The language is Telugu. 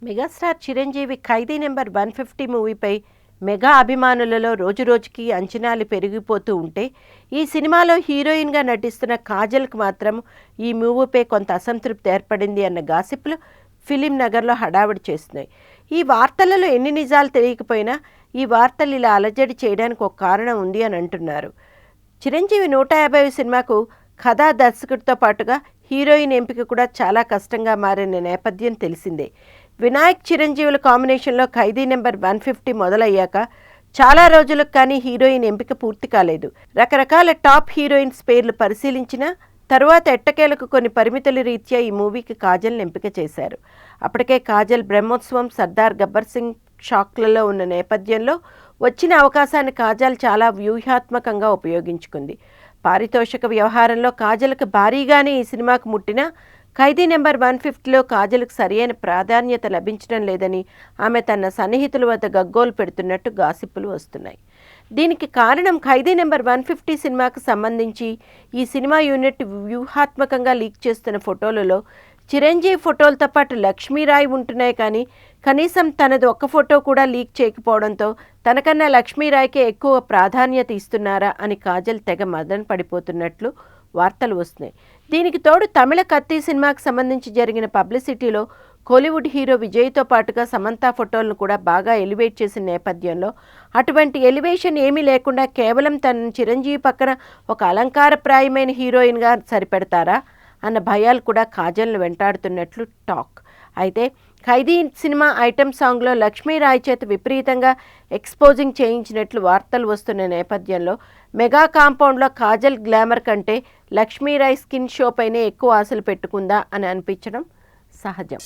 మెగాస్టార్ చిరంజీవి ఖైదీ నెంబర్ 150 మూవీపై మెగా అభిమానులలో రోజురోజుకి అంచనాలు పెరిగిపోతూ ఉంటే ఈ సినిమాలో హీరోయిన్గా నటిస్తున్న కాజల్కి మాత్రం ఈ మూవీపై కొంత అసంతృప్తి ఏర్పడింది అన్న గాసిప్లు ఫిలిం నగర్లో హడావిడి చేస్తున్నాయి. ఈ వార్తలలో ఎన్ని నిజాలు తెలియకపోయినా ఈ వార్తలు ఇలా అలజడి చేయడానికి ఒక కారణం ఉంది అని అంటున్నారు. చిరంజీవి 150 సినిమాకు కథా దర్శకుడితో పాటుగా హీరోయిన్ ఎంపిక కూడా చాలా కష్టంగా మారిన నేపథ్యం తెలిసిందే. వినాయక్ చిరంజీవుల కాంబినేషన్లో ఖైదీ నెంబర్ 150 మొదలయ్యాక చాలా రోజులకు కానీ హీరోయిన్ ఎంపిక పూర్తి కాలేదు. రకరకాల టాప్ హీరోయిన్స్ పేర్లు పరిశీలించిన తరువాత ఎట్టకేలకు కొన్ని పరిమితుల రీత్యా ఈ మూవీకి కాజల్ని ఎంపిక చేశారు. అప్పటికే కాజల్ బ్రహ్మోత్సవం, సర్దార్ గబ్బర్ సింగ్ షాక్లలో ఉన్న నేపథ్యంలో వచ్చిన అవకాశాన్ని కాజల్ చాలా వ్యూహాత్మకంగా ఉపయోగించుకుంది. పారితోషిక వ్యవహారంలో కాజల్కి భారీగానే ఈ సినిమాకు ముట్టిన ఖైదీ నెంబర్ 150లో కాజల్కి సరియైన ప్రాధాన్యత లభించడం లేదని ఆమె తన సన్నిహితుల వద్ద గగ్గోలు పెడుతున్నట్టు గాసిప్పులు వస్తున్నాయి. దీనికి కారణం ఖైదీ నెంబర్ 150 సినిమాకు సంబంధించి ఈ సినిమా యూనిట్ వ్యూహాత్మకంగా లీక్ చేస్తున్న ఫోటోలలో చిరంజీవి ఫోటోలతో పాటు లక్ష్మీరాయ్ ఉంటున్నాయి, కానీ కనీసం తనది ఒక్క ఫోటో కూడా లీక్ చేయకపోవడంతో తనకన్నా లక్ష్మీరాయ్కే ఎక్కువ ప్రాధాన్యత ఇస్తున్నారా అని కాజల్ తెగ మదన పడిపోతున్నట్లు వార్తలు వస్తున్నాయి. దీనికి తోడు తమిళ కత్తి సినిమాకు సంబంధించి జరిగిన పబ్లిసిటీలో కోలీవుడ్ హీరో విజయ్తో పాటుగా సమంత ఫోటోలను కూడా బాగా ఎలివేట్ చేసిన నేపథ్యంలో అటువంటి ఎలివేషన్ ఏమీ లేకుండా కేవలం తన చిరంజీవి పక్కన ఒక అలంకారప్రాయమైన హీరోయిన్గా సరిపెడతారా అన్న భయాలు కూడా కాజల్ను వెంటాడుతున్నట్లు టాక్. అయితే ఖైదీ సినిమా ఐటెం సాంగ్లో లక్ష్మీరాయ్ చేత విపరీతంగా ఎక్స్పోజింగ్ చేయించినట్లు వార్తలు వస్తున్న నేపథ్యంలో మెగా కాంపౌండ్లో కాజల్ గ్లామర్ కంటే లక్ష్మీరాయ్ స్కిన్ షో పైనే ఎక్కువ ఆశలు పెట్టుకుందా అని అనిపించడం సహజం.